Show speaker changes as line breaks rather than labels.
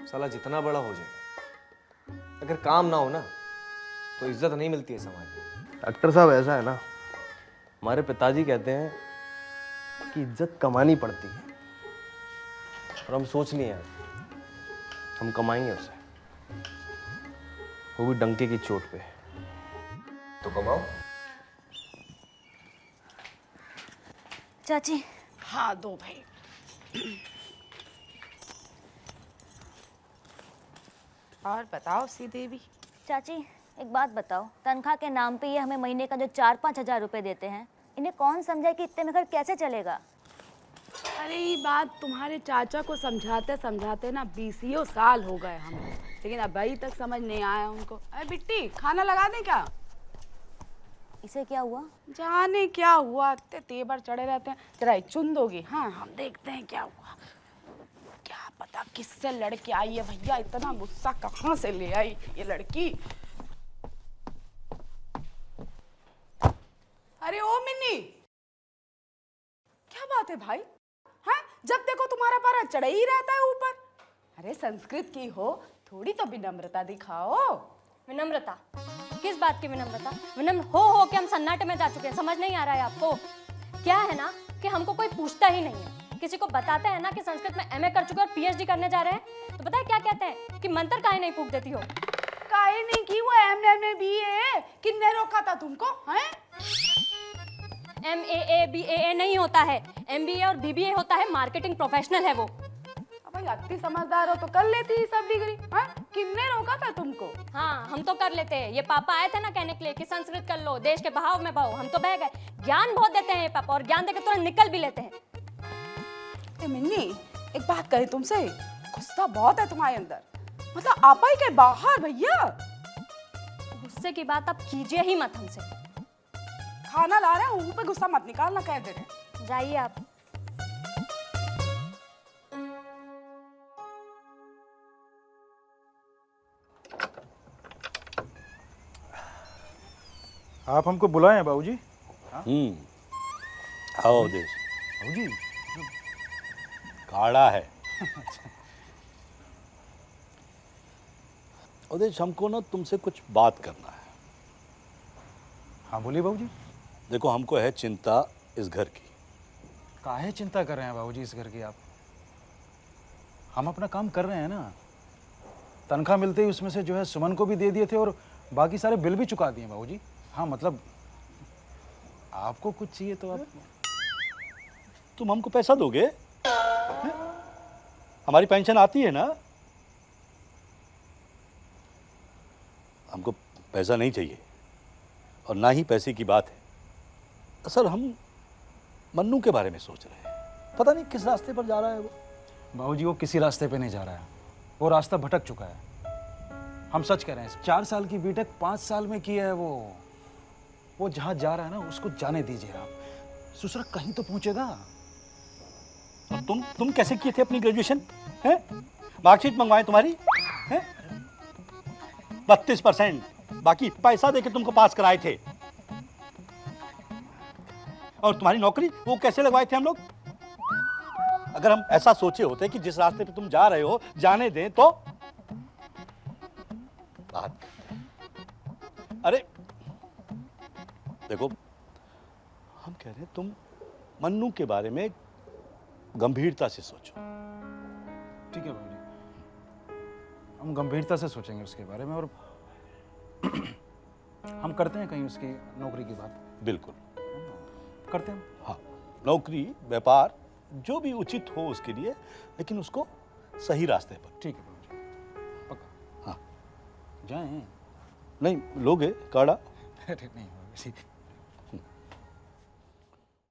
साला जितना बड़ा हो जाए, अगर काम ना हो ना तो इज्जत नहीं मिलती है समाज में।
डॉक्टर साहब ऐसा है ना, हमारे पिताजी कहते हैं कि इज्जत कमानी पड़ती है, और हम सोच नहीं है हम कमाएंगे उसे, वो भी डंके की चोट पे।
तो कमाओ।
चाची।
हाँ दो भाई। और बताओ सी देवी।
चाची एक बात बताओ, तनख्वाह के नाम पे ये हमें महीने का जो 4-5 हजार रुपए देते हैं, इन्हें कौन समझाए कि इतने में घर कैसे चलेगा?
अरे ये बात तुम्हारे चाचा को समझाते समझाते ना 20 साल हो गए हमें, लेकिन अभी तक समझ नहीं आया उनको। अरे बिट्टी खाना लगा दें क्या?
इसे क्या हुआ?
जाने क्या हुआ, इतने तेवर चढ़े रहते हैं। जरा एक चुन दोगी? हाँ हम देखते हैं क्या हुआ। क्या पता किससे लड़के आई है भैया, इतना गुस्सा कहाँ से ले आई ये लड़की। अरे ओ मिन्नी, क्या बात है भाई? हैं? जब देखो तुम्हारा पारा चढ़े ही रहता है ऊपर। अरे संस्कृत की हो, थोड़ी तो विनम्रता दिखाओ।
विनम्रता? किस बात की विनम्रता? विनम्र हो के हम सन्नाटे में जा चुके हैं, समझ नहीं आ रहा है आपको? क्या है ना कि हमको कोई पूछता ही नहीं है। किसी को बताते हैं ना कि संस्कृत में एमए कर चुके और पीएचडी करने जा रहे हैं, तो पता है क्या कहते हैं कि मंत्र काहे नहीं फूंक देती हो?
काहे नहीं की, वो एमए में बीए, किसने रोका था तुमको? हैं?
MAA BAA नहीं होता है, MBA और BBA होता है, मार्केटिंग प्रोफेशनल है वो।
भाई अति समझदार हो तो कर लेती है सब डिग्री। हाँ? किसने रोका था तुमको?
हाँ हम तो कर लेते हैं। ये पापा आए थे ना कहने के लिए कि संस्कृत कर लो, देश के बहाव में बहो, हम तो बह गए। ज्ञान बहुत देते हैं ये पापा, और ज्ञान देकर तुरंत निकल भी लेते हैं।
ए मिन्नी, एक बात कहे तुमसे, गुस्सा बहुत है तुम्हारे अंदर, मतलब आपा ही के बाहर भैया।
गुस्से की बात आप कीजिए ही मत हमसे।
खाना ला रहे हैं, मुंह पे गुस्सा मत निकालना कह दे रहे।
जाइए आप।
आप हमको बुलाए हैं बाबूजी?
आओ अवधेश।
बाबूजी
काढ़ा है। अवधेश हमको ना तुमसे कुछ बात करना है।
हाँ बोलिए बाबूजी।
देखो हमको है चिंता इस घर की।
काहे चिंता कर रहे हैं बाबूजी इस घर की आप? हम अपना काम कर रहे हैं ना। तनख्वाह मिलते ही उसमें से जो है सुमन को भी दे दिए थे, और बाकी सारे बिल भी चुका दिए बाबूजी। हाँ मतलब आपको कुछ चाहिए तो आप।
तुम हमको पैसा दोगे? हैं? हमारी पेंशन आती है ना। हमको पैसा नहीं चाहिए, और ना ही पैसे की बात है। असल हम मन्नू के बारे में सोच रहे हैं, पता नहीं किस रास्ते पर जा रहा है वो।
बाबूजी वो किसी रास्ते पे नहीं जा रहा है, वो रास्ता भटक चुका है। हम सच कह रहे हैं, 4 साल की बीटेक 5 साल में किया है वो जहाँ जा रहा है ना उसको जाने दीजिए आप। दूसरा कहीं तो पहुंचेगा।
और तुम कैसे किए थे अपनी ग्रेजुएशन? हैं? मार्कशीट मंगवाए तुम्हारी? हैं? 32%, बाकी पैसा देके तुमको पास कराए थे। और तुम्हारी नौकरी वो कैसे लगवाए थे हम लोग? अगर हम ऐसा सोचे होते कि जिस रास्ते पे तुम जा रहे हो जाने दें तो बात करते हैं। अरे देखो, हम कह रहे हैं तुम मन्नू के बारे में गंभीरता से सोचो।
ठीक है बाबूजी, हम गंभीरता से सोचेंगे उसके बारे में, और हम करते हैं कहीं उसकी नौकरी की बात।
बिल्कुल
करते हैं।
हाँ, नौकरी व्यापार जो भी उचित हो उसके लिए, लेकिन उसको सही रास्ते पर।
ठीक है बाबूजी, पक्का।
हाँ
जाएं?
नहीं लोगे काढ़ा?
अरे नहीं बाबूजी।